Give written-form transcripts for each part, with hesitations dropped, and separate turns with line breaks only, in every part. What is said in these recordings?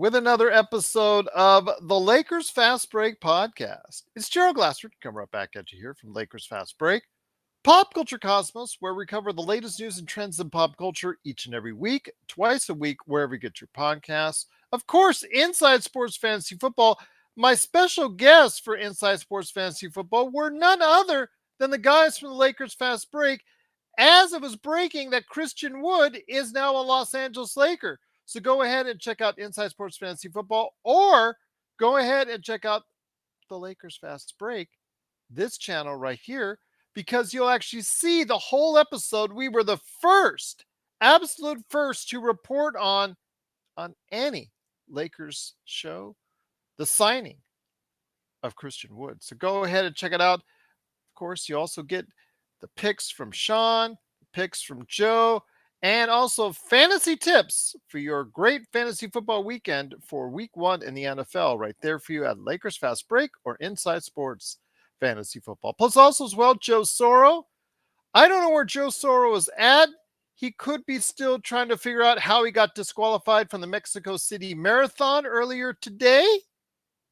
with another episode of the Lakers Fast Break podcast. It's Gerald Glassford coming right back at you here from Lakers Fast Break, Pop Culture Cosmos, where we cover the latest news and trends in pop culture each and every week, twice a week, wherever you get your podcasts. Of course, Inside Sports Fantasy Football. My special guests for Inside Sports Fantasy Football were none other than the guys from the Lakers Fast Break, as it was breaking that Christian Wood is now a Los Angeles Laker. So go ahead and check out Inside Sports Fantasy Football, or go ahead and check out the Lakers Fast Break, this channel right here, because you'll actually see the whole episode. We were the first, absolute first, to report on any Lakers show the signing of Christian Wood. So go ahead and check it out. Of course, you also get the picks from Sean, picks from Joe, and also fantasy tips for your great fantasy football weekend for week 1 in the NFL, right there for you at Lakers Fast Break or Inside Sports Fantasy Football. Plus also as well, Joe Soro. I don't know where Joe Soro is at. He could be still trying to figure out how he got disqualified from the Mexico City Marathon earlier today.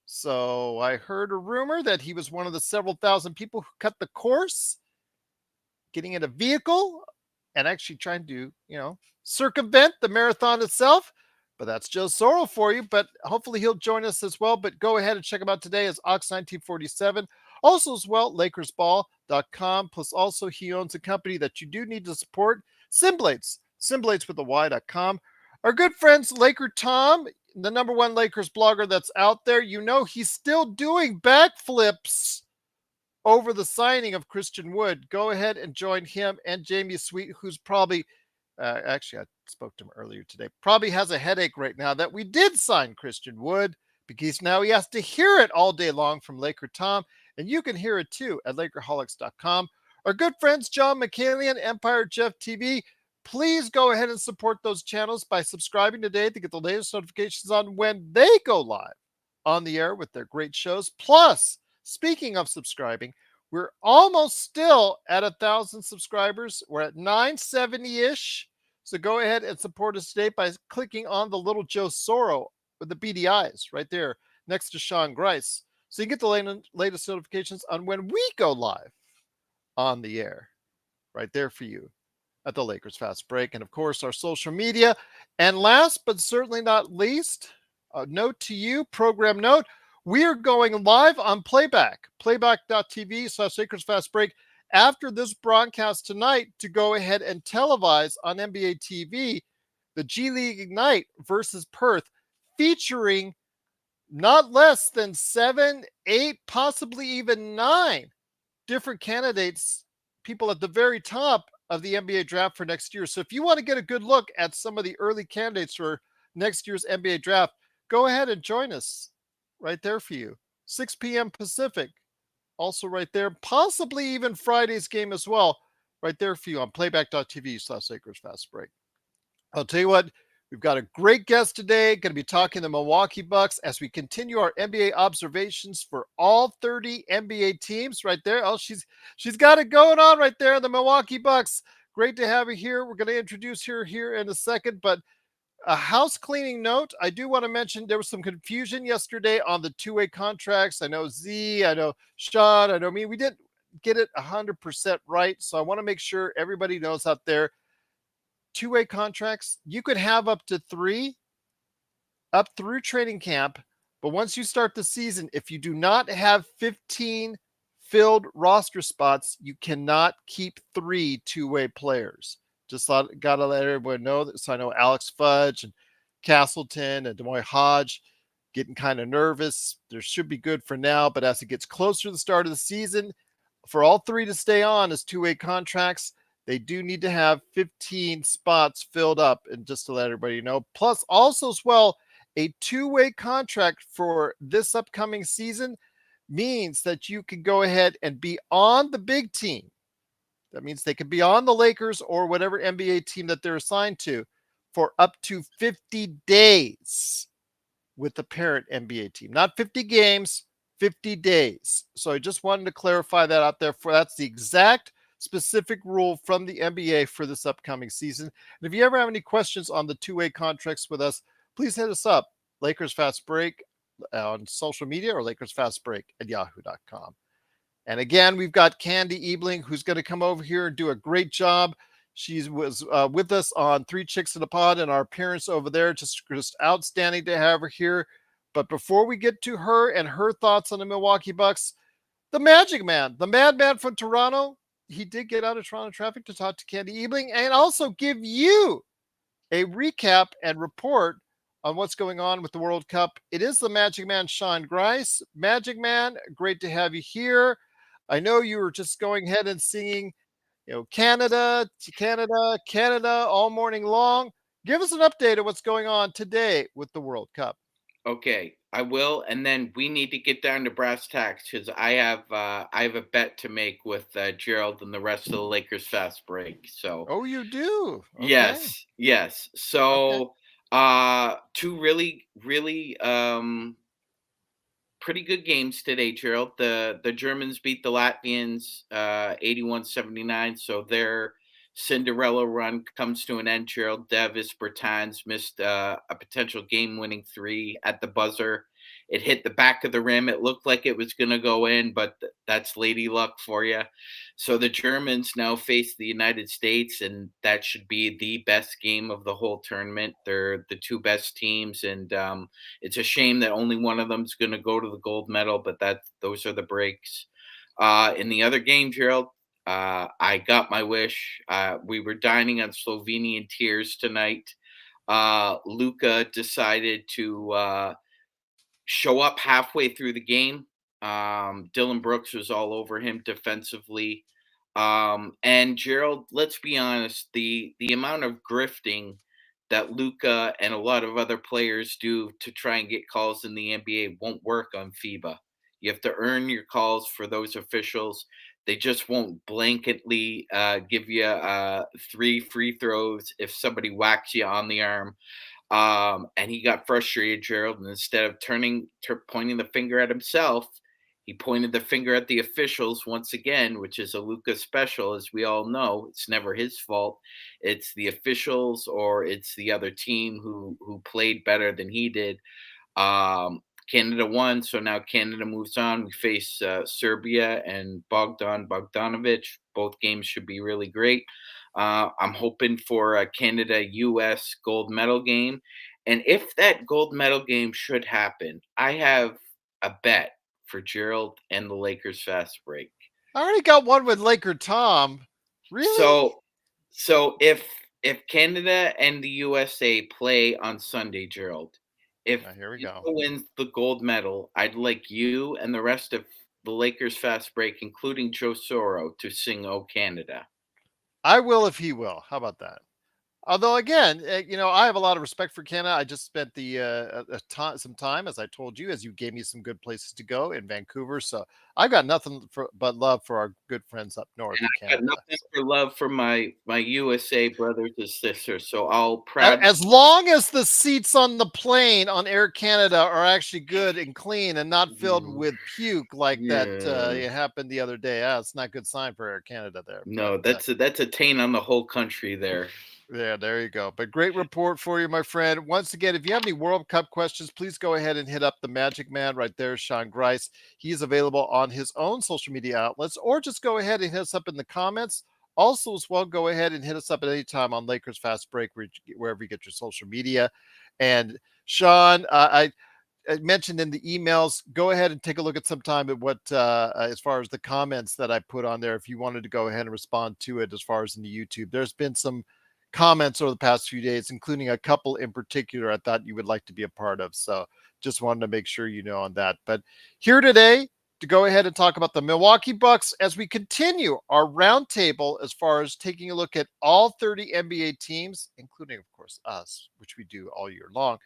So I heard a rumor that he was one of the several thousand people who cut the course, getting in a vehicle and actually trying to, circumvent the marathon itself. But that's Joe Soro for you. But hopefully he'll join us as well. But go ahead and check him out today as Ox1947. Also as well, LakersBall.com. Plus also he owns a company that you do need to support, Simblades with a Y.com. Our good friends, Laker Tom, the number one Lakers blogger that's out there. He's still doing backflips over the signing of Christian Wood. Go ahead and join him and Jamie Sweet, who's probably, actually I spoke to him earlier today, probably has a headache right now that we did sign Christian Wood, because now he has to hear it all day long from Laker Tom, and you can hear it too at Lakerholics.com. Our good friends, John McCallion, Empire Jeff TV, please go ahead and support those channels by subscribing today to get the latest notifications on when they go live on the air with their great shows. Plus, speaking of subscribing, we're almost still at 1,000 subscribers. We're at 970-ish. So go ahead and support us today by clicking on the little Joe Soro with the beady eyes right there next to Sean Grice. So you get the latest notifications on when we go live on the air right there for you at the Lakers Fast Break. And of course, our social media. And last but certainly not least, a note to you, program note, we are going live on playback.tv/Lakers Fast Break after this broadcast tonight to go ahead and televise on NBA TV the G League Ignite versus Perth, featuring not less than 7, 8, possibly even 9 different candidates, people at the very top of the NBA draft for next year. So if you want to get a good look at some of the early candidates for next year's NBA draft, go ahead and join us right there for you. 6 p.m. Pacific, also right there. Possibly even Friday's game as well, right there for you on playback.tv/Lakers Fast Break. I'll tell you what, we've got a great guest today, going to be talking the Milwaukee Bucks as we continue our NBA observations for all 30 NBA teams right there. Oh, she's got it going on right there, the Milwaukee Bucks. Great to have her here. We're going to introduce her here in a second, but a house cleaning note. I do want to mention there was some confusion yesterday on the two-way contracts. I know Z, I know Sean, I know me. We didn't get it 100% right, so I want to make sure everybody knows out there, two-way contracts, you could have up to 3 up through training camp, but once you start the season, if you do not have 15 filled roster spots, you cannot keep 3 two-way players. Just got to let everyone know that. So I know Alex Fudge and Castleton and DeMoy Hodge getting kind of nervous. There should be good for now, but as it gets closer to the start of the season, for all 3 to stay on as two-way contracts, they do need to have 15 spots filled up. And just to let everybody know, plus also as well, a two-way contract for this upcoming season means that you can go ahead and be on the big team. That means they could be on the Lakers or whatever NBA team that they're assigned to for up to 50 days with the parent NBA team. Not 50 games, 50 days. So I just wanted to clarify that out there. That's the exact specific rule from the NBA for this upcoming season. And if you ever have any questions on the two-way contracts with us, please hit us up Lakers Fast Break on social media or LakersFastBreak@yahoo.com. And again, we've got Candy Ebling, who's going to come over here and do a great job. She was with us on Three Chicks in a Pod and our appearance over there. Just outstanding to have her here. But before we get to her and her thoughts on the Milwaukee Bucks, the Magic Man, the madman from Toronto, he did get out of Toronto traffic to talk to Candy Ebling and also give you a recap and report on what's going on with the World Cup. It is the Magic Man, Sean Grice. Magic Man, great to have you here. I know you were just going ahead and singing, Canada to Canada, Canada all morning long. Give us an update of what's going on today with the World Cup.
Okay, I will, and then we need to get down to brass tacks because I have a bet to make with Gerald and the rest of the Lakers fast break. So
Oh, you do? Okay.
yes.
Okay.
So two really pretty good games today, Gerald. The Germans beat the Latvians 81-79, so their Cinderella run comes to an end, Gerald. Davis Bertans missed a potential game-winning three at the buzzer. It hit the back of the rim. It looked like it was going to go in, but that's lady luck for you. So the Germans now face the United States, and that should be the best game of the whole tournament. They're the two best teams, and it's a shame that only one of them is going to go to the gold medal, but those are the breaks. In the other game, Gerald, I got my wish. We were dining on Slovenian tears tonight. Luka decided to show up halfway through the game. Dylan Brooks was all over him defensively. And Gerald, let's be honest, the amount of grifting that Luka and a lot of other players do to try and get calls in the NBA won't work on FIBA. You have to earn your calls for those officials. They just won't blanketly give you three free throws if somebody whacks you on the arm. And he got frustrated, Gerald, and instead of pointing the finger at himself, he pointed the finger at the officials once again, which is a Lucas special, as we all know. It's never his fault. It's the officials or it's the other team who played better than he did. Canada won, so now Canada moves on. We face Serbia and Bogdanovic. Both games should be really great. I'm hoping for a Canada-US gold medal game. And if that gold medal game should happen, I have a bet for Gerald and the Lakers fast break.
I already got one with Laker Tom. Really?
So if Canada and the USA play on Sunday, Gerald, if
Here we
USA
go.
wins the gold medal, I'd like you and the rest of the Lakers fast break, including Joe Soro, to sing "Oh Canada."
I will if he will. How about that? Although again, I have a lot of respect for Canada. I just spent some time, as I told you, as you gave me some good places to go in Vancouver. So I've got nothing but love for our good friends up north
And
in
I got
Canada.
nothing for love for my USA brothers and sisters. So I'll proud.
As long as the seats on the plane on Air Canada are actually good and clean and not filled with puke like that
Yeah.
it happened the other day. It's not a good sign for Air Canada there. But
No, that's a taint on the whole country there.
yeah, there you go. But great report for you, my friend. Once again, if you have any World Cup questions, please go ahead and hit up the Magic Man right there, Sean Grice. He's available on his own social media outlets, or just go ahead and hit us up in the comments. Also, as well, go ahead and hit us up at any time on Lakers Fast Break, wherever you get your social media. And Sean, I mentioned in the emails, go ahead and take a look at some time at what, as far as the comments that I put on there, if you wanted to go ahead and respond to it, as far as in the YouTube. There's been some comments over the past few days, including a couple in particular I thought you would like to be a part of. So just wanted to make sure you know on that. But here today to go ahead and talk about the Milwaukee Bucks as we continue our roundtable as far as taking a look at all 30 NBA teams, including, of course, us, which we do all year long.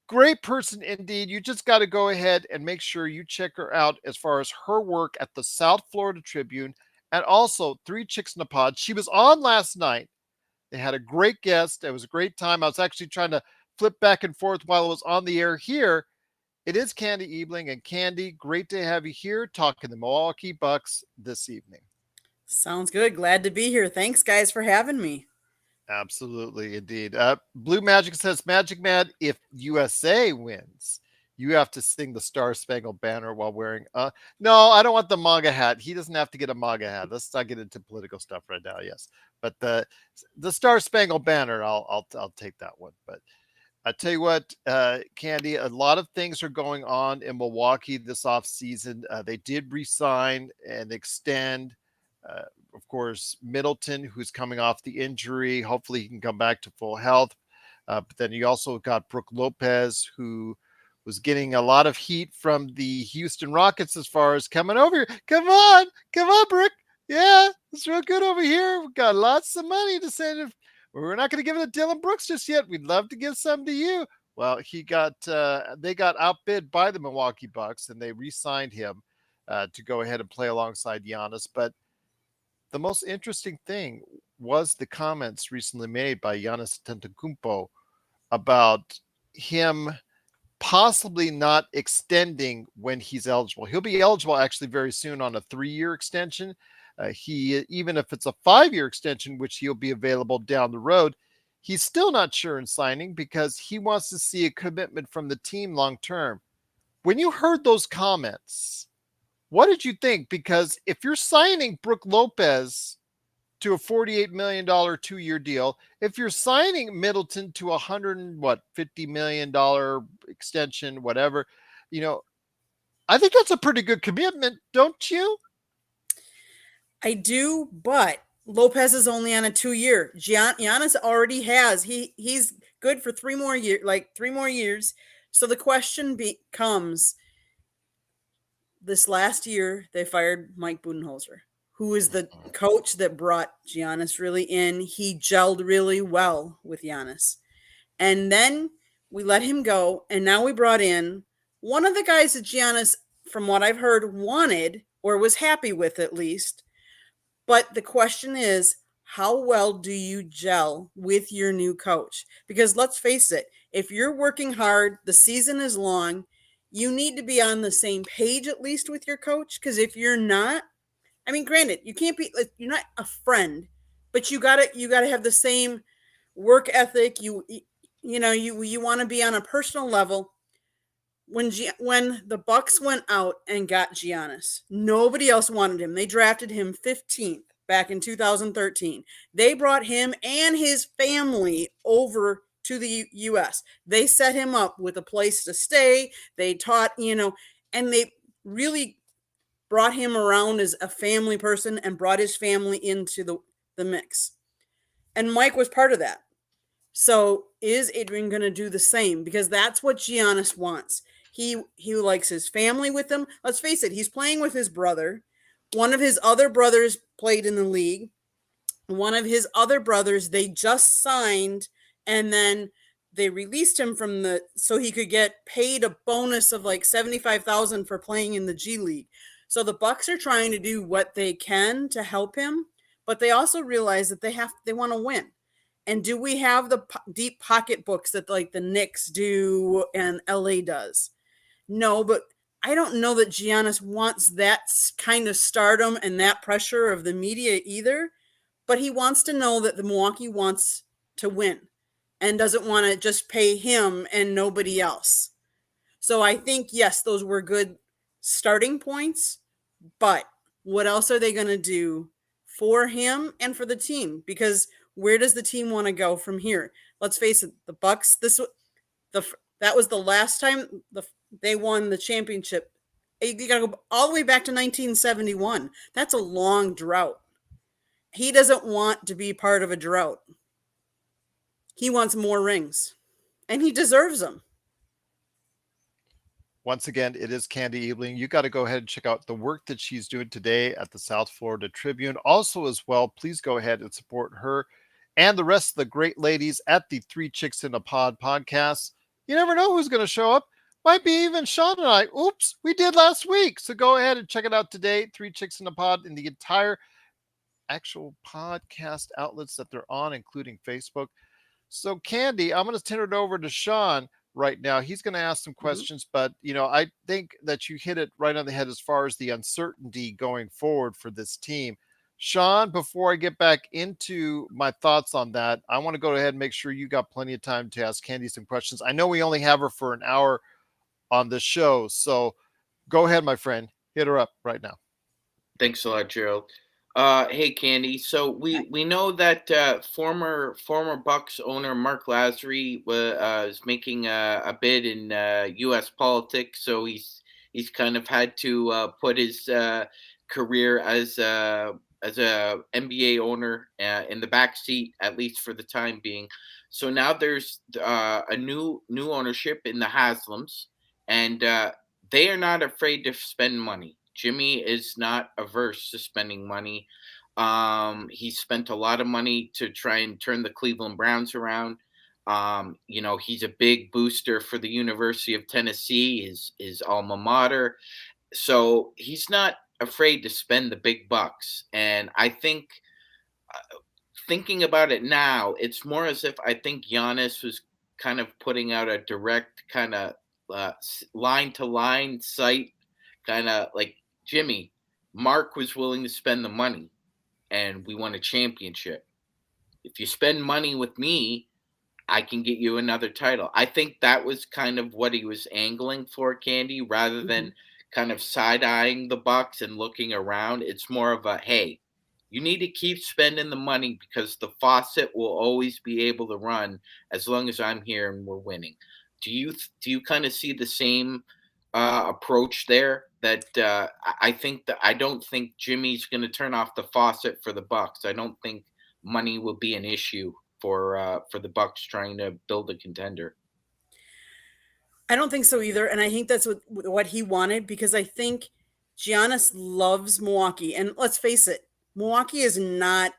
Great person indeed. You just got to go ahead and make sure you check her out as far as her work at the South Florida Tribune and also Three Chicks in a Pod. She was on last night. They had a great guest. It was a great time. I was actually trying to flip back and forth while it was on the air here. It is Candy Ebling. And Candy, great to have you here talking the Milwaukee Bucks this evening.
Sounds good. Glad to be here. Thanks, guys, for having me.
Absolutely, indeed. Blue Magic says, Magic Man, if USA wins, you have to sing the Star Spangled Banner while wearing. No, I don't want the MAGA hat. He doesn't have to get a MAGA hat. Let's not get into political stuff right now. Yes, but the Star Spangled Banner, I'll take that one. But I tell you what, Candy, a lot of things are going on in Milwaukee this offseason. They did resign and extend, uh, of course, Middleton, who's coming off the injury. Hopefully, he can come back to full health. But then you also got Brooke Lopez, who was getting a lot of heat from the Houston Rockets as far as coming over here. Come on, Brooke. Yeah, it's real good over here. We've got lots of money to send. We're not going to give it to Dylan Brooks just yet. We'd love to give some to you. Well, they got outbid by the Milwaukee Bucks, and they re-signed him to go ahead and play alongside Giannis. But the most interesting thing was the comments recently made by Giannis Antetokounmpo about him possibly not extending when he's eligible. He'll be eligible actually very soon on a 3-year extension. He even if it's a 5-year extension, which he'll be available down the road, he's still not sure in signing because he wants to see a commitment from the team long term. When you heard those comments, what did you think? Because if you're signing Brooke Lopez to a $48 million 2-year deal, if you're signing Middleton to a $50 million extension, whatever, you know, I think that's a pretty good commitment, don't you?
I do, but Lopez is only on a 2-year. Giannis already has. He's good for 3 more years, like 3 more years. So the question becomes: this last year they fired Mike Budenholzer, who is the coach that brought Giannis really in. He gelled really well with Giannis, and then we let him go, and now we brought in one of the guys that Giannis, from what I've heard, wanted or was happy with at least. But the question is, how well do you gel with your new coach? Because let's face it, if you're working hard, the season is long, you need to be on the same page at least with your coach. Because if you're not, I mean, granted, you can't be, like, you're not a friend, but you gotta have the same work ethic. You want to be on a personal level. When the Bucks went out and got Giannis, nobody else wanted him. They drafted him 15th back in 2013. They brought him and his family over to the US. They set him up with a place to stay. They taught, and they really brought him around as a family person and brought his family into the mix. And Mike was part of that. So is Adrian going to do the same? Because that's what Giannis wants. He likes his family with him. Let's face it, he's playing with his brother. One of his other brothers played in the league. One of his other brothers, they just signed, and then they released him so he could get paid a bonus of like $75,000 for playing in the G League. So the Bucks are trying to do what they can to help him, but they also realize that they want to win. And do we have the deep pocketbooks that like the Knicks do and LA does? No, but I don't know that Giannis wants that kind of stardom and that pressure of the media either. But he wants to know that the Milwaukee wants to win and doesn't want to just pay him and nobody else. So I think, yes, those were good starting points. But what else are they going to do for him and for the team? Because where does the team want to go from here? Let's face it, the Bucks. That was the last time they won the championship. You got to go all the way back to 1971. That's a long drought. He doesn't want to be part of a drought. He wants more rings, and he deserves them.
Once again, it is Candy Ebling. You got to go ahead and check out the work that she's doing today at the South Florida Tribune. Also, as well, please go ahead and support her and the rest of the great ladies at the Three Chicks in a Pod podcast. You never know who's going to show up. Might be even Sean and I. Oops, we did last week. So go ahead and check it out today. Three Chicks in a Pod in the entire actual podcast outlets that they're on, including Facebook. So, Candy, I'm going to turn it over to Sean right now. He's going to ask some questions, but I think that you hit it right on the head as far as the uncertainty going forward for this team. Sean, before I get back into my thoughts on that, I want to go ahead and make sure you got plenty of time to ask Candy some questions. I know we only have her for an hour on the show, so go ahead, my friend. Hit her up right now.
Thanks a lot, Gerald. Hey, Candy. So we know that former Bucks owner Mark Lazary is making a bid in U.S. politics. So he's kind of had to put his career as a NBA owner in the back seat, at least for the time being. So now there's a new ownership in the Haslams, and they are not afraid to spend money. Jimmy is not averse to spending money. He spent a lot of money to try and turn the Cleveland Browns around. He's a big booster for the University of Tennessee, his alma mater. So he's not afraid to spend the big bucks. And I think, thinking about it now, it's more as if I think Giannis was kind of putting out a direct kind of line to line site, kind of like, Jimmy, Mark was willing to spend the money and we won a championship. If you spend money with me, I can get you another title. I think that was kind of what he was angling for, Candy, rather than kind of side-eyeing the Bucks and looking around. It's more of a, hey, you need to keep spending the money because the faucet will always be able to run as long as I'm here and we're winning. Do you kind of see the same approach there? That I don't think Jimmy's going to turn off the faucet for the Bucks. I don't think money will be an issue for the Bucks trying to build a contender.
I don't think so either, and I think that's what he wanted, because I think Giannis loves Milwaukee, and let's face it, Milwaukee is not,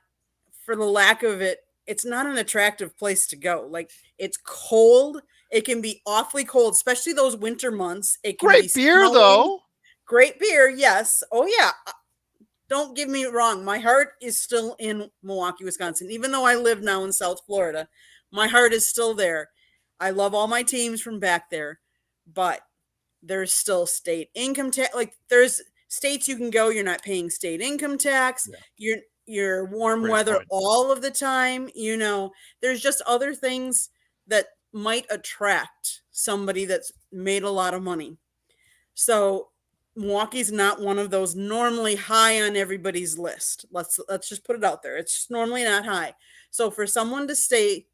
for the lack of it, it's not an attractive place to go. Like, it's cold. It can be awfully cold, especially those winter months. It can
Great
be
beer,
snowy.
though.
Great beer, yes. Oh yeah. Don't get me wrong. My heart is still in Milwaukee, Wisconsin. Even though I live now in South Florida, my heart is still there. I love all my teams from back there, but there's still state income tax. Like, there's states you can go, you're not paying state income tax.
Yeah.
You're warm
Great
weather
point.
all of the time. There's just other things that might attract somebody that's made a lot of money. So Milwaukee's not one of those normally high on everybody's list. Let's just put it out there. It's just normally not high. So for someone to say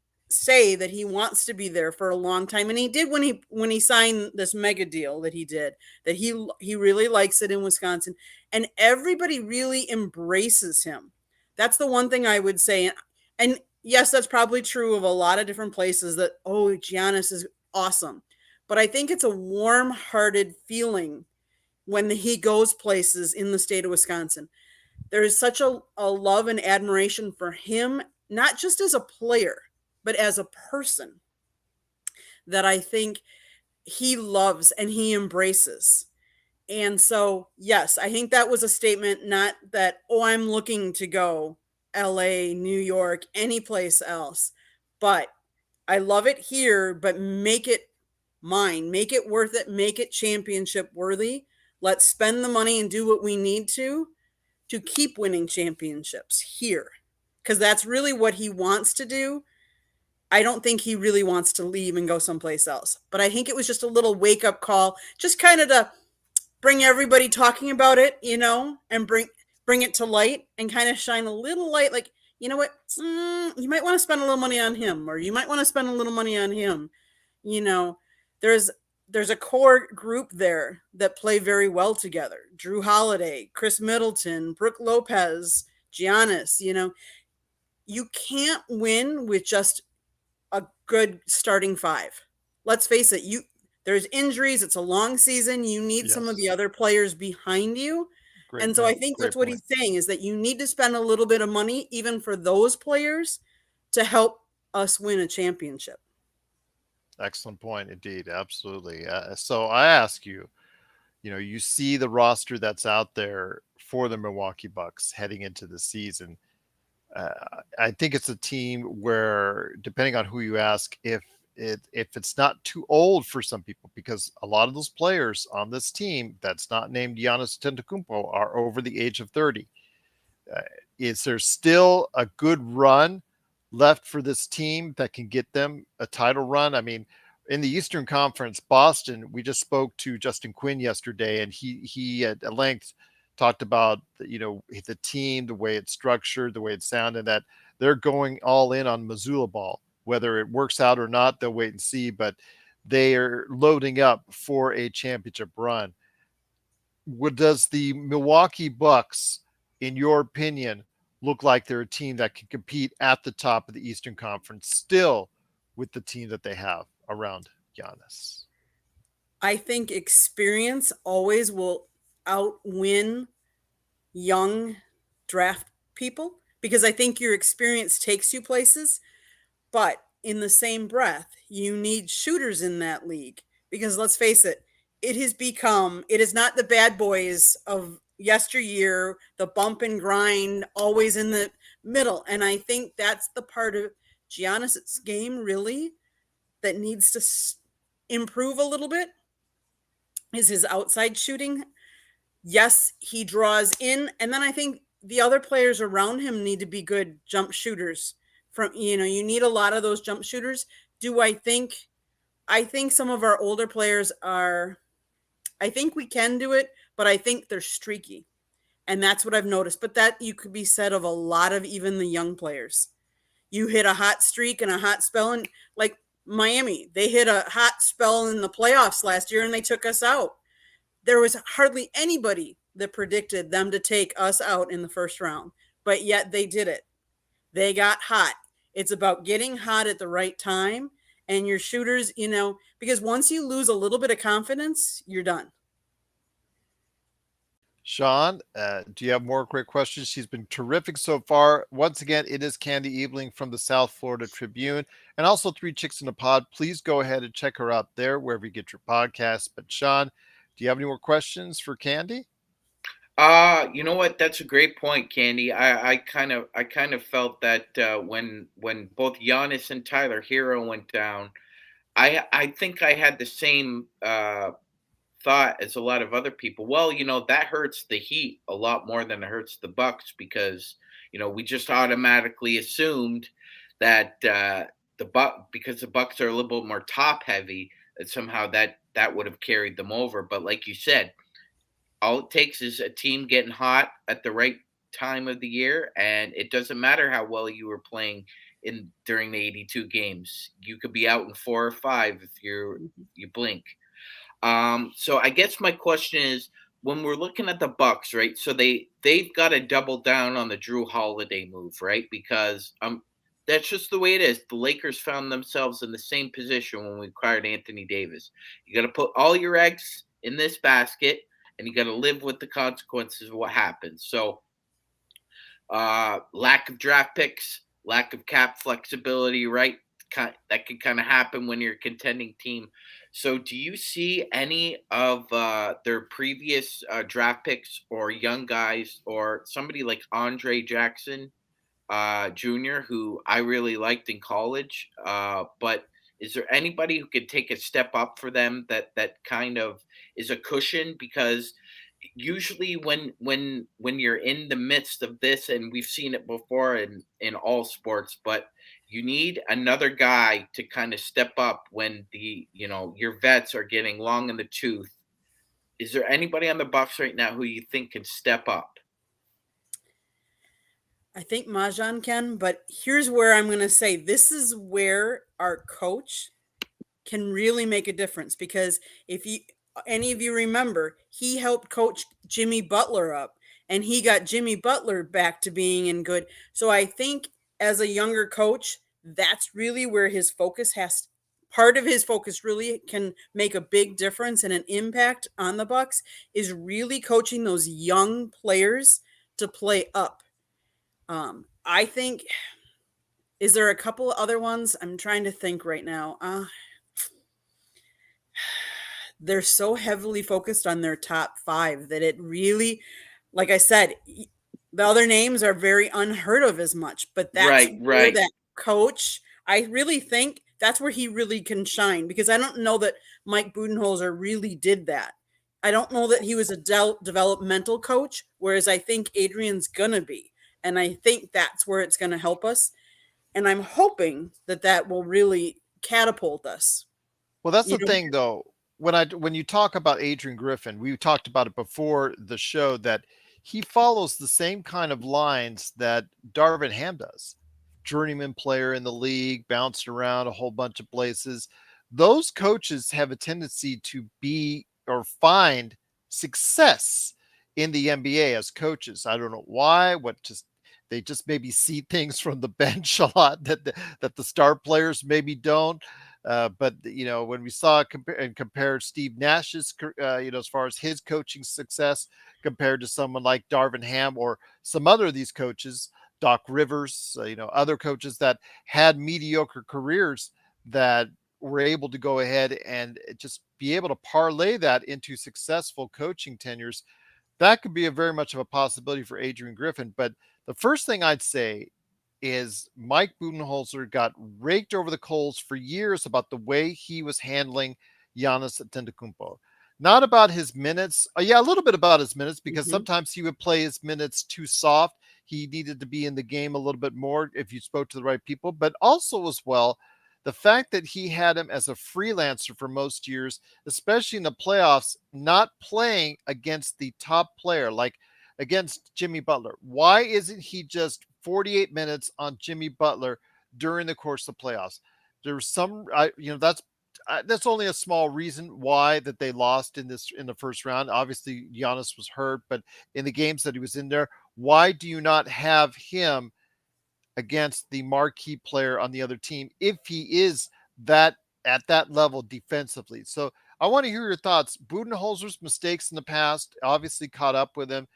that he wants to be there for a long time, and he did when he signed this mega deal that he did, that he really likes it in Wisconsin, and everybody really embraces him. That's the one thing I would say. And yes, that's probably true of a lot of different places, that, oh, Giannis is awesome. But I think it's a warm-hearted feeling when he goes places in the state of Wisconsin. There is such a love and admiration for him, not just as a player, but as a person, that I think he loves and he embraces. And so, yes, I think that was a statement, not that, oh, I'm looking to go LA, New York, any place else, but I love it here, but make it mine, make it worth it, make it championship worthy. Let's spend the money and do what we need to keep winning championships here, because that's really what he wants to do. I don't think he really wants to leave and go someplace else, but I think it was just a little wake-up call, just kind of to bring everybody talking about it, and bring it to light, and kind of shine a little light, like, you know what, you might want to spend a little money on him, or you might want to spend a little money on him. There's a core group there that play very well together. Drew Holiday, Chris Middleton, Brooke Lopez, Giannis. You can't win with just a good starting five. Let's face it, there's injuries. It's a long season. You need some of the other players behind you. And so I think that's what he's saying, is that you need to spend a little bit of money, even for those players, to help us win a championship.
Excellent point, indeed. Absolutely. So I ask you, you see the roster that's out there for the Milwaukee Bucks heading into the season. I think it's a team where, depending on who you ask, if it's not too old for some people, because a lot of those players on this team that's not named Giannis Antetokounmpo are over the age of 30. Is there still a good run left for this team that can get them a title run? I mean, in the Eastern Conference, Boston, we just spoke to Justin Quinn yesterday, and he at length talked about the team, the way it's structured, the way it's sounded, that they're going all in on Missoula ball. Whether it works out or not, they'll wait and see. But they are loading up for a championship run. Does the Milwaukee Bucks, in your opinion, look like they're a team that can compete at the top of the Eastern Conference still with the team that they have around Giannis?
I think experience always will outwin young draft people, because I think your experience takes you places. But in the same breath, you need shooters in that league, because let's face it, it is not the bad boys of yesteryear, the bump and grind, always in the middle. And I think that's the part of Giannis' game really that needs to improve a little bit, is his outside shooting. Yes, he draws in, and then I think the other players around him need to be good jump shooters. You need a lot of those jump shooters. I think some of our older players are, I think we can do it, but I think they're streaky. And that's what I've noticed. But that you could be said of a lot of even the young players. You hit a hot streak and a hot spell, and like Miami, they hit a hot spell in the playoffs last year and they took us out. There was hardly anybody that predicted them to take us out in the first round, but yet they did it. They got hot. It's about getting hot at the right time, and your shooters, because once you lose a little bit of confidence, you're done.
Sean, do you have more great questions? She's been terrific so far. Once again, it is Candy Ebling from the South Florida Tribune, and also Three Chicks in a Pod. Please go ahead and check her out there wherever you get your podcasts. But Sean, do you have any more questions for Candy?
You know what? That's a great point, Candy. I kind of felt that when both Giannis and Tyler Hero went down, I think I had the same thought as a lot of other people. Well, that hurts the Heat a lot more than it hurts the Bucks, because we just automatically assumed that because the Bucks are a little bit more top heavy, that somehow that would have carried them over. But like you said, all it takes is a team getting hot at the right time of the year, and it doesn't matter how well you were playing during the 82 games. You could be out in 4 or 5 if you blink. So I guess my question is, when we're looking at the Bucks, right? So they've got to double down on the Drew Holiday move, right? Because that's just the way it is. The Lakers found themselves in the same position when we acquired Anthony Davis. You got to put all your eggs in this basket, and you got to live with the consequences of what happens. So lack of draft picks, lack of cap flexibility, right? That can kind of happen when you're a contending team. So do you see any of their previous draft picks or young guys, or somebody like Andre Jackson Jr., who I really liked in college, but is there anybody who could take a step up for them that kind of is a cushion? Because usually when you're in the midst of this, and we've seen it before in all sports, but you need another guy to kind of step up when your vets are getting long in the tooth. Is there anybody on the Bucks right now who you think can step up?
I think Majan can, but here's where I'm going to say this is where our coach can really make a difference, because if any of you remember, he helped coach Jimmy Butler up, and he got Jimmy Butler back to being in good. So I think as a younger coach, that's really where his focus part of his focus really can make a big difference and an impact on the Bucks, is really coaching those young players to play up. I think, is there a couple other ones? I'm trying to think right now. They're so heavily focused on their top 5 that it really, like I said, the other names are very unheard of as much, but that's where that coach, I really think that's where he really can shine, because I don't know that Mike Budenholzer really did that. I don't know that he was a developmental coach, whereas I think Adrian's gonna be. And I think that's where it's going to help us. And I'm hoping that that will really catapult us.
Well, that's
You
the
know,
thing, though. When you talk about Adrian Griffin, we talked about it before the show that he follows the same kind of lines that Darvin Ham does. Journeyman player in the league, bounced around a whole bunch of places. Those coaches have a tendency to be or find success in the NBA as coaches. I don't know why. What just they just maybe see things from the bench a lot that the star players maybe don't. But when we saw compare Steve Nash's, as far as his coaching success compared to someone like Darvin Ham or some other of these coaches, Doc Rivers, other coaches that had mediocre careers that were able to go ahead and just be able to parlay that into successful coaching tenures. That could be a very much of a possibility for Adrian Griffin. But the first thing I'd say is Mike Budenholzer got raked over the coals for years about the way he was handling Giannis Antetokounmpo. Not about his minutes. Yeah, a little bit about his minutes because
Mhm.
sometimes he would play his minutes too soft. He needed to be in the game a little bit more if you spoke to the right people, but also as well, the fact that he had him as a freelancer for most years, especially in the playoffs, not playing against the top player like against Jimmy Butler. Why isn't he just 48 minutes on Jimmy Butler during the course of the playoffs? There's some, that's only a small reason why that they lost in the first round. Obviously, Giannis was hurt, but in the games that he was in there, why do you not have him against the marquee player on the other team if he is that at that level defensively? So I want to hear your thoughts. Budenholzer's mistakes in the past obviously caught up with him.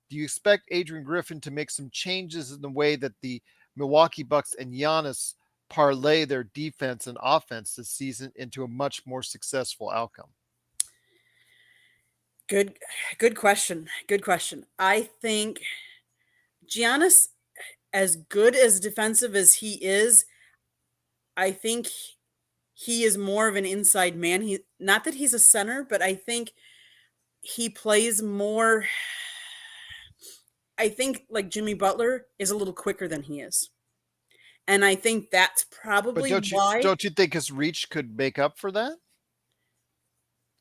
Do you expect Adrian Griffin to make some changes in the way that the Milwaukee Bucks and Giannis parlay their defense and offense this season into a much more successful outcome?
Good, good question. Good question. I think Giannis, as good as defensive as he is, I think he is more of an inside man. He not that he's a center, but I think he plays more. I think like Jimmy Butler is a little quicker than he is. And I think that's
But
probably
don't you
why
don't you think his reach could make up for that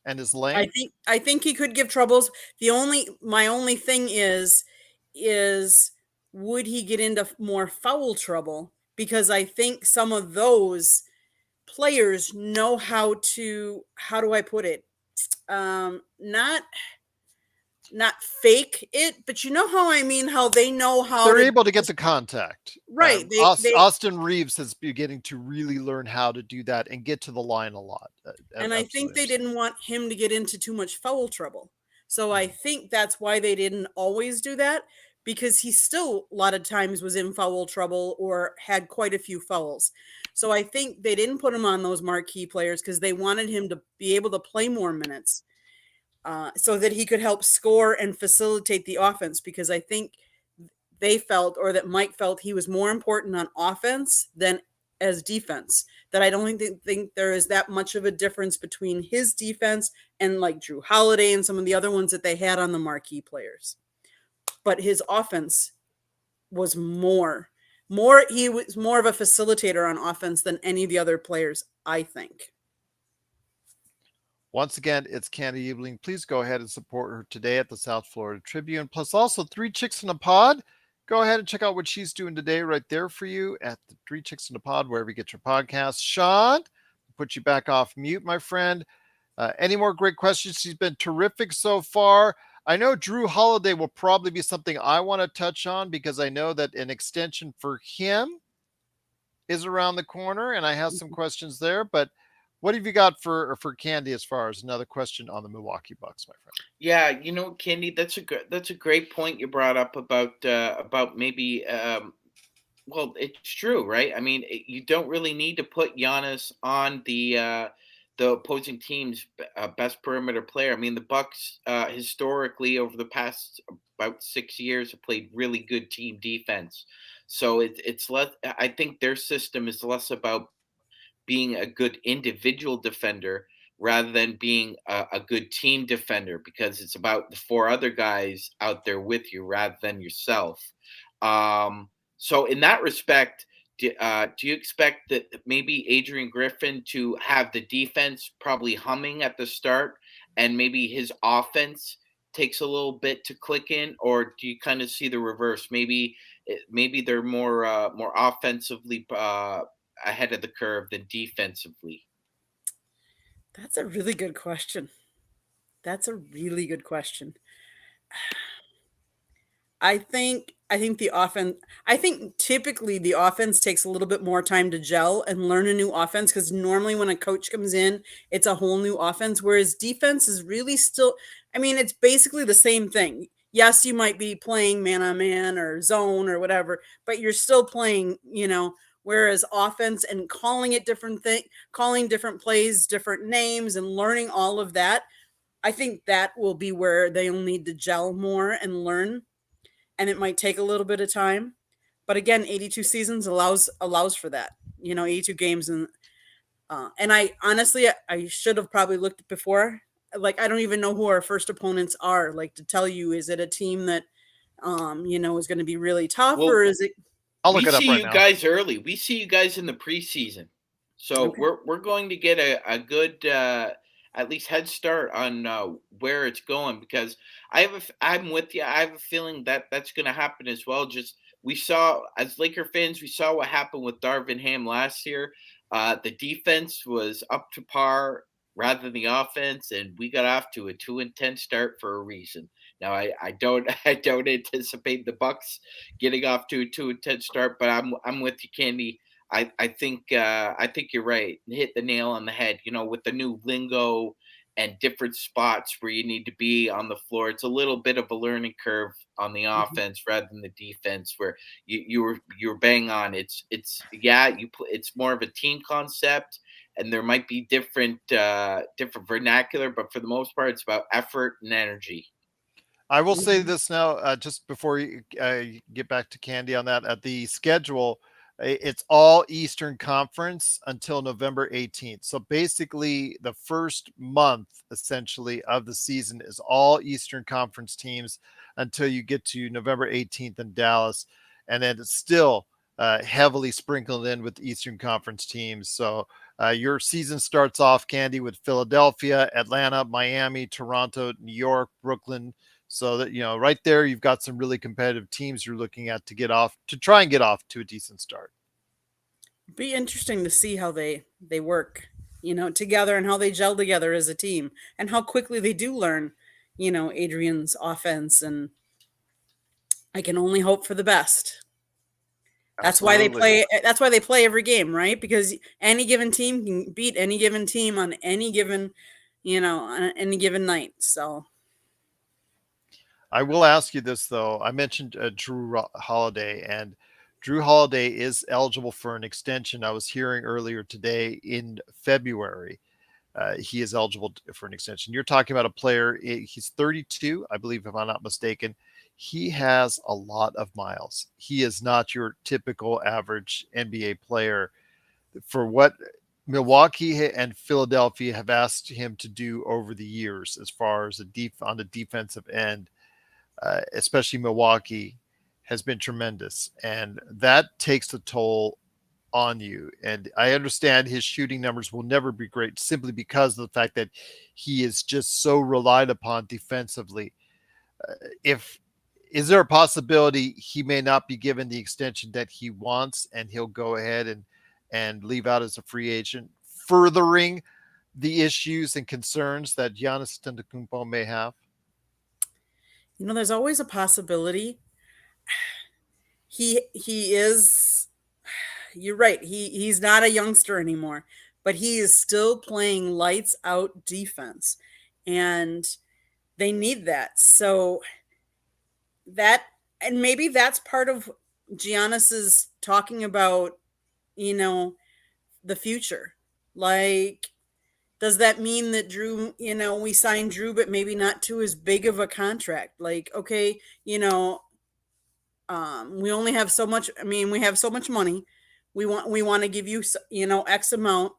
and his length?
I think he could give troubles. My only thing is would he get into more foul trouble? Because I think some of those players know how do I put it? Not fake it, but you know how I mean, how they know how
They're
to
able to get the contact.
right. They
Austin Reeves is beginning to really learn how to do that and get to the line a lot.
and I think
Absolutely
they
understand.
didn't want him to get into too much foul trouble. So I
Mhm.
think that's why they didn't always do that, because he still a lot of times was in foul trouble or had quite a few fouls. So I think they didn't put him on those marquee players because they wanted him to be able to play more minutes, so that he could help score and facilitate the offense. Because I think they felt, or that Mike felt, he was more important on offense than as defense. That I don't think there is that much of a difference between his defense and like Drew Holiday and some of the other ones that they had on the marquee players. But his offense was more he was more of a facilitator on offense than any of the other players, I think.
Once again, it's Candy Ebling. Please go ahead and support her today at the South Florida Tribune. Plus, also Three Chicks in a Pod. Go ahead and check out what she's doing today right there for you at the Three Chicks in a Pod, wherever you get your podcasts. Sean, put you back off mute, my friend. Any more great questions? She's been terrific so far. I know Drew Holiday will probably be something I want to touch on because I know that an extension for him is around the corner, and I have some questions there. But what have you got for Candy as far as another question on the Milwaukee Bucks, my friend?
Yeah, Candy, that's a great point you brought up about maybe well, it's true, right? I mean, you don't really need to put Giannis on the opposing team's best perimeter player. I mean, the Bucks historically over the past about 6 years have played really good team defense. So it's less. I think their system is less about being a good individual defender rather than being a good team defender, because it's about the four other guys out there with you rather than yourself. So in that respect, do you expect that maybe Adrian Griffin to have the defense probably humming at the start, and maybe his offense takes a little bit to click in, or do you kind of see the reverse? Maybe they're more offensively ahead of the curve than defensively.
That's a really good question. That's a really good question. I think the offense I think typically the offense takes a little bit more time to gel and learn a new offense, because normally when a coach comes in, it's a whole new offense, whereas defense is really still, I mean, it's basically the same thing. Yes, you might be playing man on man or zone or whatever, but you're still playing, whereas offense and calling it different thing, calling different plays, different names and learning all of that, I think that will be where they'll need to gel more and learn, and it might take a little bit of time. But again, 82 seasons allows for that. 82 games, and I honestly I should have probably looked before. Like, I don't even know who our first opponents are. Like, to tell you, is it a team that is going to be really tough, or
Well,
is it
I'll
we
look it up
see
right
you
now.
guys early. We see you guys in the preseason, so
okay?
we're going to get a good at least head start on where it's going, because I'm with you. I have a feeling that that's going to happen as well. Just, we saw, as Laker fans, we saw what happened with Darvin Ham last year. The defense was up to par rather than the offense, and we got off to a 2-10 start for a reason. Now, I don't I don't anticipate the Bucks getting off to a 2-10 start, but I'm with you, Candy. I think you're right. Hit the nail on the head. With the new lingo and different spots where you need to be on the floor, it's a little bit of a learning curve on the
Mhm.
offense rather than the defense. Where you were bang on. It's yeah, it's more of a team concept, and there might be different vernacular, but for the most part, it's about effort and energy.
I will say
Mhm.
this now, just before you get back to Candy on that. At the schedule, it's all Eastern Conference until November 18th. So basically, the first month essentially of the season is all Eastern Conference teams until you get to November 18th in Dallas, and then it's still heavily sprinkled in with Eastern Conference teams. So your season starts off, Candy, with Philadelphia, Atlanta, Miami, Toronto, New York, Brooklyn. So that, right there, you've got some really competitive teams you're looking at to try and get off to a decent start.
Be interesting to see how they work, together, and how they gel together as a team, and how quickly they do learn, Adrian's offense, and I can only hope for the best.
Absolutely.
That's why they play every game, right? Because any given team can beat any given team on any given, on any given night. So,
I will ask you this though. I mentioned Holiday, and Drew Holiday is eligible for an extension. I was hearing earlier today in February. He is eligible for an extension. You're talking about a player. He's 32, I believe, if I'm not mistaken. He has a lot of miles. He is not your typical average NBA player. For what Milwaukee and Philadelphia have asked him to do over the years, as far as on the defensive end, especially Milwaukee, has been tremendous, and that takes a toll on you. And I understand his shooting numbers will never be great simply because of the fact that he is just so relied upon defensively. If Is there a possibility he may not be given the extension that he wants, and he'll go ahead and leave out as a free agent, furthering the issues and concerns that Giannis Antetokounmpo may have?
there's always a possibility. He is You're right. He's not a youngster anymore, but he is still playing lights out defense, and they need that. So that and maybe that's part of Giannis's talking about, you know, the future. Like, does that mean that Drew, we signed Drew, but maybe not to as big of a contract? Like, okay, we only have so much. I mean, we have so much money. We want to give you, X amount,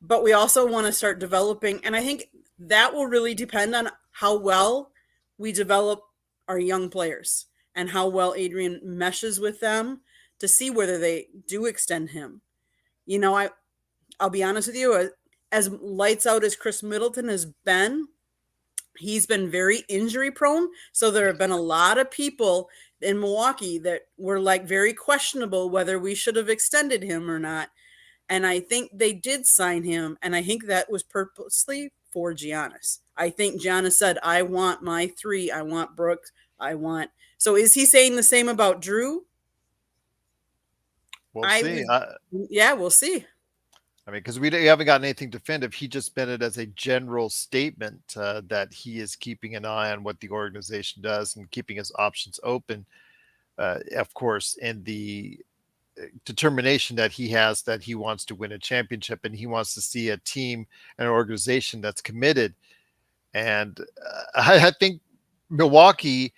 but we also want to start developing. And I think that will really depend on how well we develop our young players. and how well Adrian meshes with them to see whether they do extend him. You know, I'll be honest with you, as lights out as Chris Middleton has been, he's been very injury prone. So there have been a lot of people in Milwaukee that were like very questionable whether we should have extended him or not. And I think they did sign him. And I think that was purposely for Giannis. I think Giannis said, I want my three. I want Brooks. I want. So is he saying the same about Drew?
We'll see.
Yeah, we'll see.
I mean, because we haven't gotten anything definitive. He just meant it as a general statement that he is keeping an eye on what the organization does and keeping his options open. Of course, in the determination that he has that he wants to win a championship and he wants to see a team and an organization that's committed. And I think Milwaukee,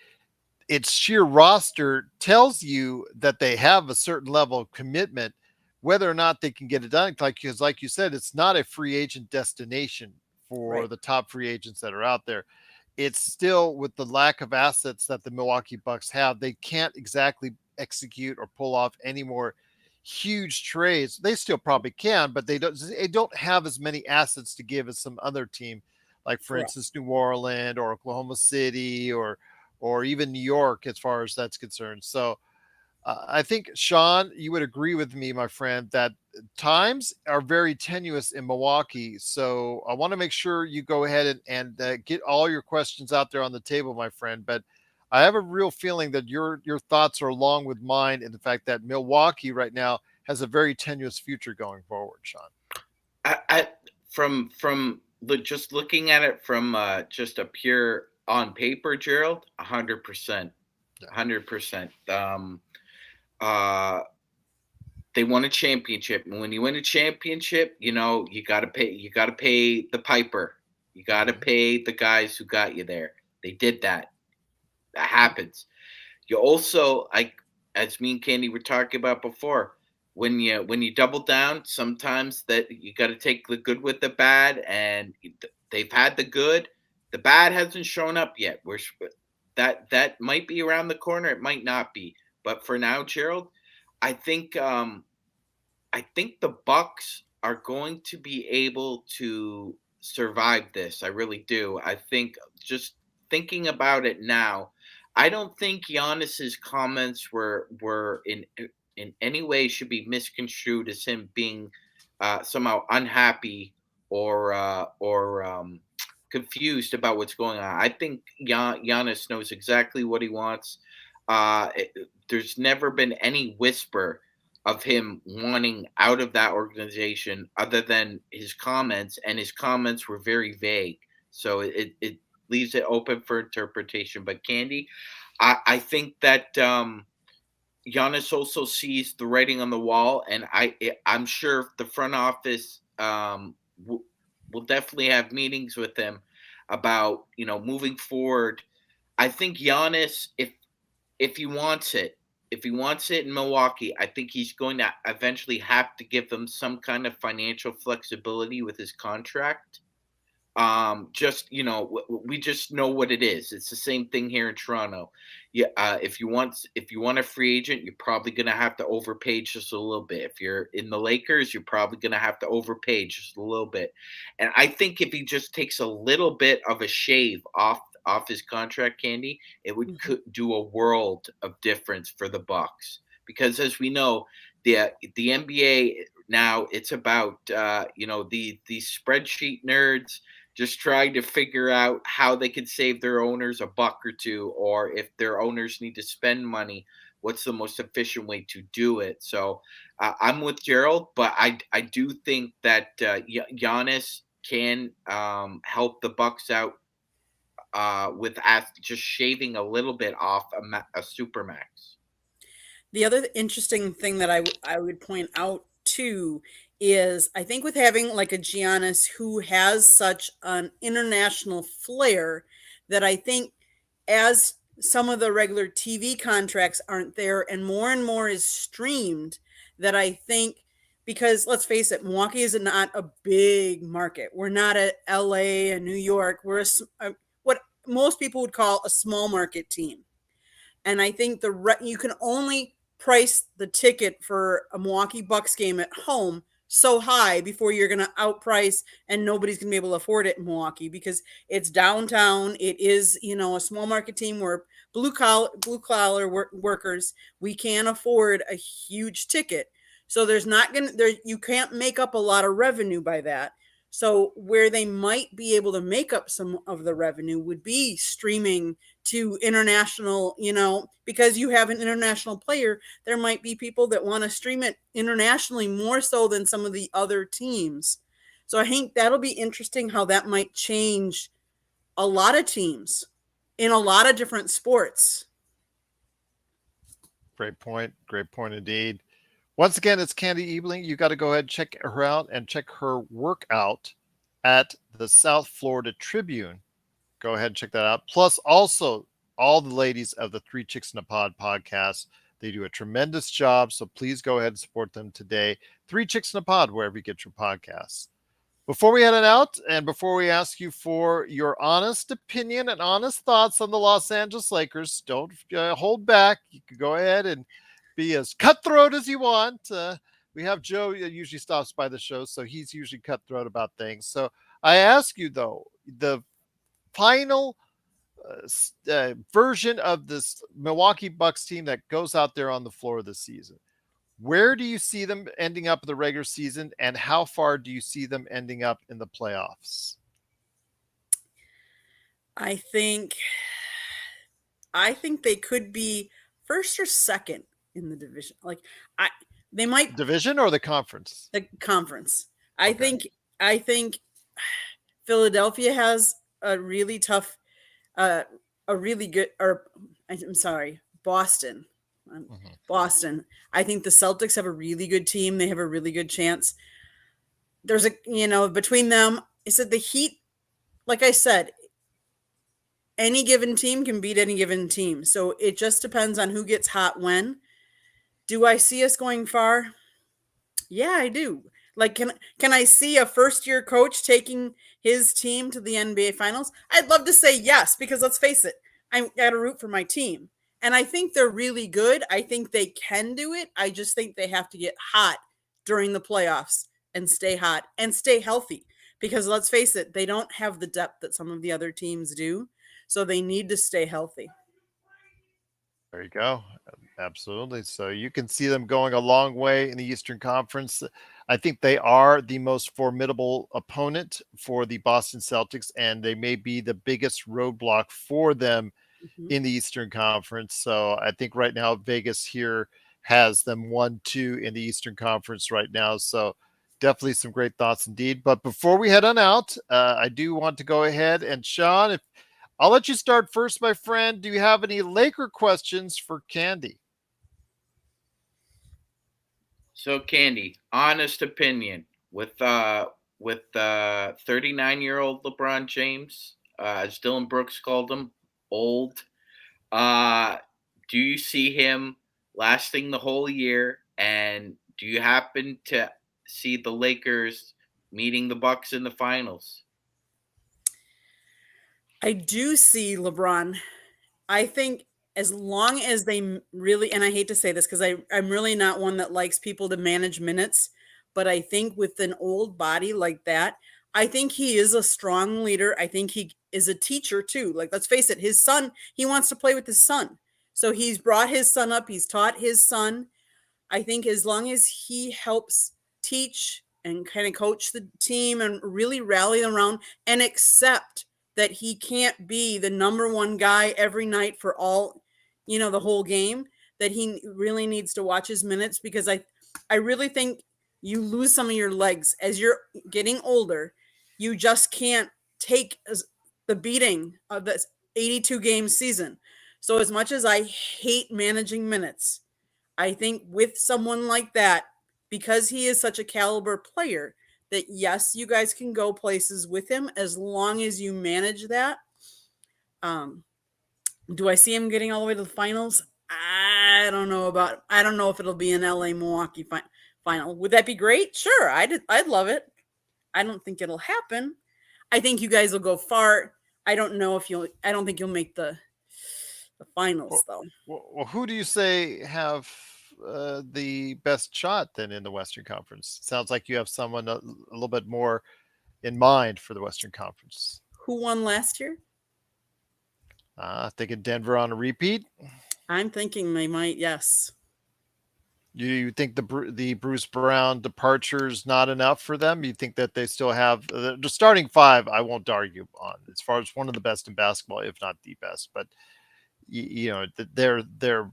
its sheer roster tells you that they have a certain level of commitment. Whether or not they can get it done, because like you said, it's not a free agent destination for
Right.
the top free agents that are out there. It's still, with the lack of assets that the Milwaukee Bucks have, they can't exactly execute or pull off any more huge trades. They still probably can, but they don't have as many assets to give as some other team, like for
Correct.
instance New Orleans or Oklahoma City or even New York, as far as that's concerned. So I think, Sean, you would agree with me, my friend, that times are very tenuous in Milwaukee. So I want to make sure you go ahead and get all your questions out there on the table, my friend. But I have a real feeling that your thoughts are along with mine in the fact that Milwaukee right now has a very tenuous future going forward, Sean.
I just looking at it from just a pure on paper, Gerald, 100%, 100%. They won a championship, and when you win a championship, you got to pay the piper. You got to pay the guys who got you there. They did that. That happens. You also, as me and Candy were talking about before, when you double down, sometimes that you got to take the good with the bad, and they've had the good. The bad hasn't shown up yet. That might be around the corner. It might not be. But for now, Gerald, I think the Bucks are going to be able to survive this. I really do. I think, just thinking about it now, I don't think Giannis's comments were in any way should be misconstrued as him being somehow unhappy or confused about what's going on. I think Giannis knows exactly what he wants. There's never been any whisper of him wanting out of that organization other than his comments, and his comments were very vague. So it leaves it open for interpretation. But Candy, I think that Giannis also sees the writing on the wall, and I'm sure the front office will definitely have meetings with him about moving forward. I think Giannis, if he wants it, in Milwaukee, I think he's going to eventually have to give them some kind of financial flexibility with his contract. We just know what it is. It's the same thing here in Toronto. Yeah, if you want a free agent, you're probably going to have to overpay just a little bit. If you're in the Lakers, you're probably going to have to overpay just a little bit. And I think if he just takes a little bit of a shave off his contract, Candy, it would do a world of difference for the Bucks. Because as we know, the NBA now, it's about the spreadsheet nerds just trying to figure out how they can save their owners a buck or two, or if their owners need to spend money, what's the most efficient way to do it. So I'm with Gerald, but I do think that Giannis can help the Bucks out with just shaving a little bit off a supermax.
The other interesting thing that I would point out too is I think with having like a Giannis who has such an international flair, that I think as some of the regular TV contracts aren't there and more is streamed, that I think, because let's face it, Milwaukee is not a big market. We're not at LA and New York. We're what most people would call a small market team. And I think you can only price the ticket for a Milwaukee Bucks game at home so high before you're going to outprice and nobody's going to be able to afford it in Milwaukee because it's downtown. It is, a small market team where blue collar workers, we can't afford a huge ticket. So you can't make up a lot of revenue by that. So where they might be able to make up some of the revenue would be streaming to international, because you have an international player, there might be people that want to stream it internationally more so than some of the other teams. So I think that'll be interesting how that might change a lot of teams in a lot of different sports.
Great point. Great point indeed. Once again, it's Candy Ebling. You got to go ahead and check her out and check her work out at the South Florida Tribune. Go ahead and check that out. Plus, also, all the ladies of the Three Chicks in a Pod podcast. They do a tremendous job. So please go ahead and support them today. Three Chicks in a Pod, wherever you get your podcasts. Before we head on out and before we ask you for your honest opinion and honest thoughts on the Los Angeles Lakers, don't hold back. You can go ahead and be as cutthroat as you want. We have Joe usually stops by the show, so he's usually cutthroat about things. So I ask you, though, the final version of this Milwaukee Bucks team that goes out there on the floor this season, where do you see them ending up in the regular season, and how far do you see them ending up in the playoffs?
I think they could be first or second in the division. They might
division or the conference.
The conference. I think Philadelphia has a really tough, a really good. Or I'm sorry, Boston. Boston. I think the Celtics have a really good team. They have a really good chance. There's between them. I said the Heat. Like I said, any given team can beat any given team. So it just depends on who gets hot when. Do I see us going far? Yeah, I do. Can I see a first-year coach taking his team to the NBA Finals? I'd love to say yes, because let's face it, I got to root for my team. And I think they're really good. I think they can do it. I just think they have to get hot during the playoffs and stay hot and stay healthy. Because let's face it, they don't have the depth that some of the other teams do. So they need to stay healthy.
There you go. Absolutely. So you can see them going a long way in the Eastern Conference. I think they are the most formidable opponent for the Boston Celtics, and they may be the biggest roadblock for them in the Eastern Conference. So I think right now Vegas here has them 1-2 in the Eastern Conference right now. So definitely some great thoughts indeed. But before we head on out, I do want to go ahead and Sean, if I'll let you start first, my friend. Do you have any Laker questions for Candy?
So Candy, honest opinion with 39-year-old LeBron James, as Dylan Brooks called him, old. Do you see him lasting the whole year? And do you happen to see the Lakers meeting the Bucks in the finals?
I do see LeBron. I think as long as they really, and I hate to say this because I'm really not one that likes people to manage minutes, but I think with an old body like that, I think he is a strong leader. I think he is a teacher too. Like, let's face it, his son, he wants to play with his son. So he's brought his son up. He's taught his son. I think as long as he helps teach and kind of coach the team and really rally them around and accept that he can't be the number one guy every night for all, the whole game, that he really needs to watch his minutes, because I really think you lose some of your legs as you're getting older. You just can't take the beating of this 82 game season. So as much as I hate managing minutes, I think with someone like that, because he is such a caliber player, that yes, you guys can go places with him as long as you manage that. Do I see him getting all the way to the finals? I don't know if it'll be an LA Milwaukee final. Would that be great? Sure. I'd love it. I don't think it'll happen. I think you guys will go far. I don't think you'll make the the finals, though.
Well, who do you say have the best shot then in the Western Conference? Sounds like you have someone a little bit more in mind for the Western Conference.
Who won last year?
Thinking Denver on a repeat.
I'm thinking they might. Yes.
You think the Bruce Brown departure is not enough for them? You think that they still have the starting five? I won't argue on as far as one of the best in basketball, if not the best. But their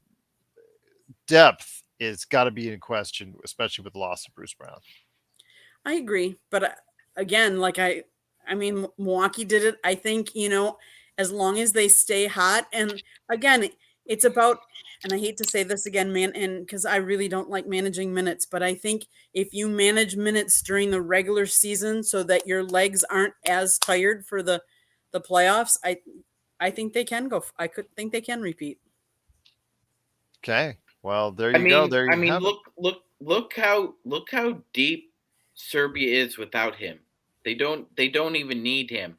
depth is got to be in question, especially with the loss of Bruce Brown.
I agree, but again, like I mean, Milwaukee did it. I think, as long as they stay hot, and again, it's about, and I hate to say this again, man, and because I really don't like managing minutes, but I think if you manage minutes during the regular season so that your legs aren't as tired for the playoffs, I think they can go. I could think they can repeat.
Okay, well there you go. There you have it.
Look how deep Serbia is without him. They don't even need him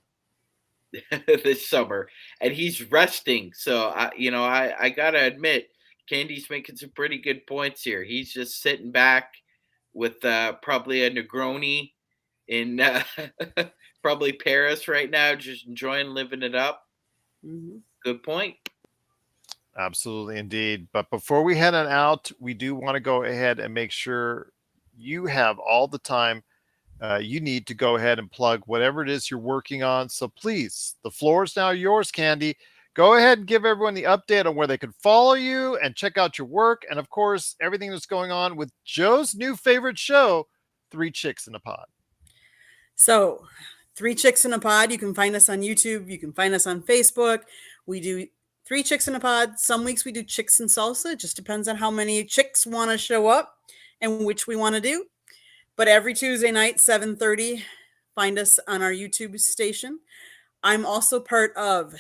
this summer, and he's resting. So I gotta admit, Candy's making some pretty good points here. He's just sitting back with probably a Negroni in probably Paris right now, just enjoying living it up.
Mm-hmm.
Good point.
Absolutely, indeed. But before we head on out, we do want to go ahead and make sure you have all the time you need to go ahead and plug whatever it is you're working on. So please, the floor is now yours, Candy. Go ahead and give everyone the update on where they can follow you and check out your work. And of course, everything that's going on with Joe's new favorite show, Three Chicks in a Pod.
So, Three Chicks in a Pod. You can find us on YouTube. You can find us on Facebook. We do Three Chicks in a Pod. Some weeks we do Chicks and Salsa. It just depends on how many chicks want to show up and which we want to do. But every Tuesday night, 7:30, find us on our YouTube station. I'm also part of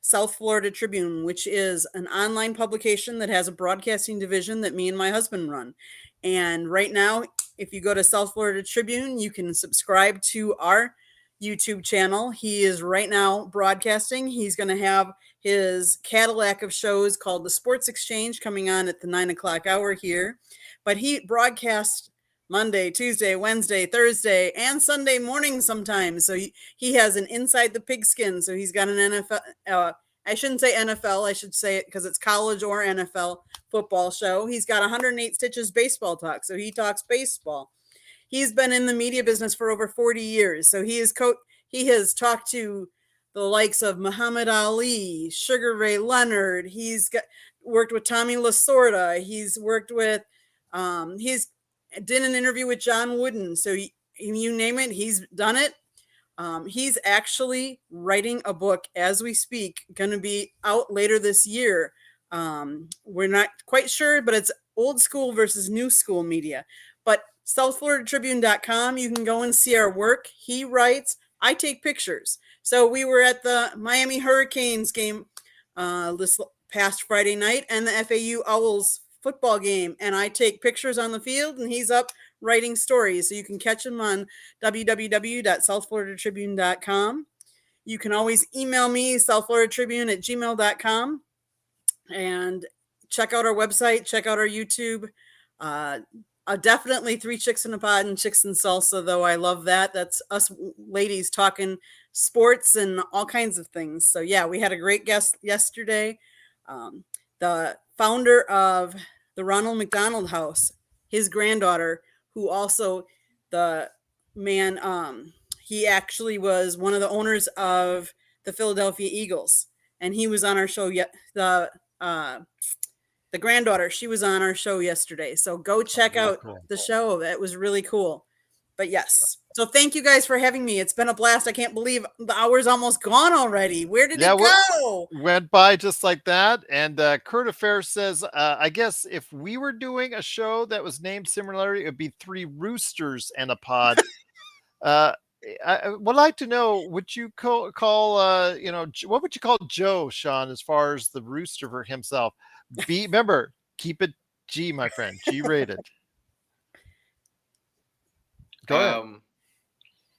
South Florida Tribune, which is an online publication that has a broadcasting division that me and my husband run. And right now, if you go to South Florida Tribune, you can subscribe to our YouTube channel. He is right now broadcasting. He's going to have his Cadillac of shows called the Sports Exchange coming on at the 9:00 hour here. But he broadcasts Monday, Tuesday, Wednesday, Thursday, and Sunday morning sometimes. So he has an Inside the Pigskin. So he's got an NFL, I shouldn't say NFL, I should say it because it's college or NFL football show. He's got 108 Stitches baseball talk. So he talks baseball. He's been in the media business for over 40 years. So he has talked to the likes of Muhammad Ali, Sugar Ray Leonard. He's worked with Tommy Lasorda. He's worked with, he's did an interview with John Wooden. So you name it, he's done it. He's actually writing a book as we speak, going to be out later this year. We're not quite sure, but it's old school versus new school media. But SouthFloridaTribune.com, you can go and see our work. He writes, I take pictures. So we were at the Miami Hurricanes game this past Friday night and the FAU Owls football game, and I take pictures on the field, and he's up writing stories. So you can catch him on www.southfloridatribune.com. You can always email me, southfloridatribune@gmail.com, and check out our website, check out our YouTube. Definitely Three Chicks in a Pod and Chicks and Salsa, though. I love that. That's us ladies talking sports and all kinds of things. So yeah, we had a great guest yesterday. The founder of the Ronald McDonald House, his granddaughter, who also the man, he actually was one of the owners of the Philadelphia Eagles, and he was on our show yet. The granddaughter, she was on our show yesterday. So go check out the show. It was really cool. But yes. So thank you guys for having me. It's been a blast. I can't believe the hour's almost gone already. Where did it go?
Went by just like that. And Kurt Affair says, I guess if we were doing a show that was named similarly, it would be Three Roosters and a Pod. I would like to know, would you call what would you call Joe, Sean, as far as the rooster for himself? Remember, keep it G, my friend, G-rated. Go ahead.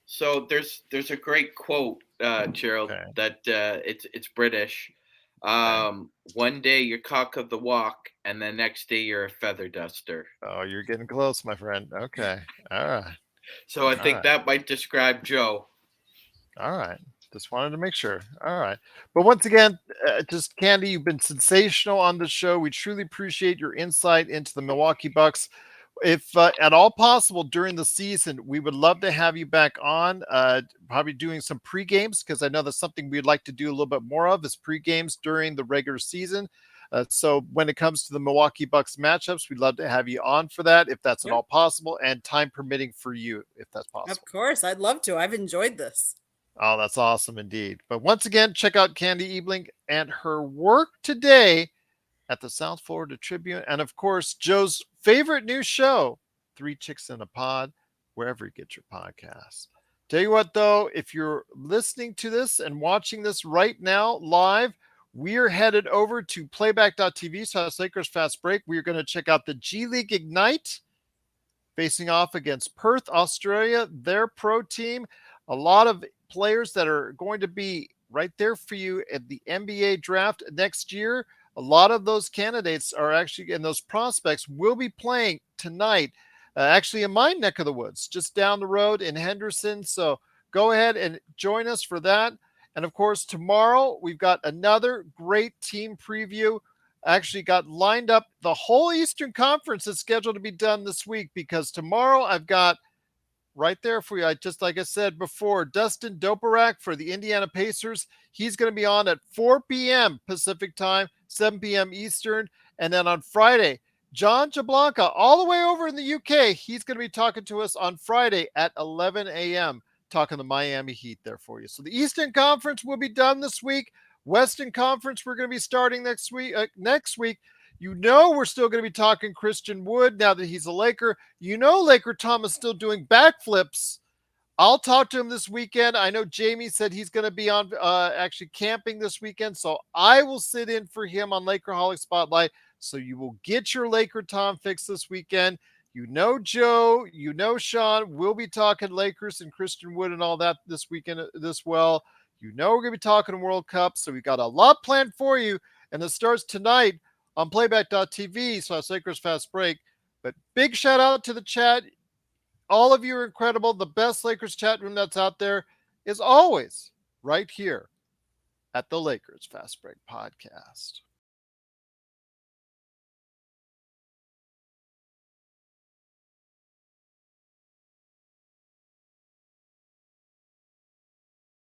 So there's a great quote, Gerald, that it's British. One day you're cock of the walk, and the next day you're a feather duster.
Oh, you're getting close, my friend. Okay. All right.
So I
All
think
right.
that might describe Joe.
All right. Just wanted to make sure. All right. But once again, just Candy, you've been sensational on the show. We truly appreciate your insight into the Milwaukee Bucks. If at all possible during the season, we would love to have you back on, probably doing some pre-games, because I know that's something we'd like to do a little bit more of, is pre-games during the regular season. So when it comes to the Milwaukee Bucks matchups, we'd love to have you on for that, if that's at
Yep.
all possible, and time permitting for you, if that's possible.
Of course, I'd love to. I've enjoyed this.
Oh, that's awesome indeed. But once again, check out Candy Ebling and her work today at the South Florida Tribune. And of course, Joe's favorite new show, Three Chicks in a Pod, wherever you get your podcasts. Tell you what, though, if you're listening to this and watching this right now live, we are headed over to playback.tv / Lakers Fast Break. We are going to check out the G League Ignite facing off against Perth, Australia, their pro team. A lot of players that are going to be right there for you at the NBA draft next year. A lot of those candidates are actually, and those prospects will be playing tonight, actually in my neck of the woods, just down the road in Henderson. So go ahead and join us for that. And of course, tomorrow we've got another great team preview. Actually got lined up. The whole Eastern Conference is scheduled to be done this week, because tomorrow I've got right there for you, just like I said before, Dustin Doparak for the Indiana Pacers. He's going to be on at 4 p.m. Pacific time, 7 p.m. Eastern. And then on Friday, John Jablanca, all the way over in the UK, he's going to be talking to us on Friday at 11 a.m., talking the Miami Heat there for you. So the Eastern Conference will be done this week. Western Conference, we're going to be starting next week. You know, we're still going to be talking Christian Wood now that he's a Laker. You know, Laker Tom is still doing backflips. I'll talk to him this weekend. I know Jamie said he's going to be on actually camping this weekend, so I will sit in for him on Lakerholic Spotlight. So you will get your Laker Tom fix this weekend. You know, Joe, you know, Sean, we'll be talking Lakers and Christian Wood and all that this weekend as well. You know, we're going to be talking World Cup, so we got a lot planned for you, and it starts tonight on playback.tv / Lakers Fast Break. But big shout out to the chat. All of you are incredible. The best Lakers chat room that's out there is always right here at the Lakers Fast Break podcast.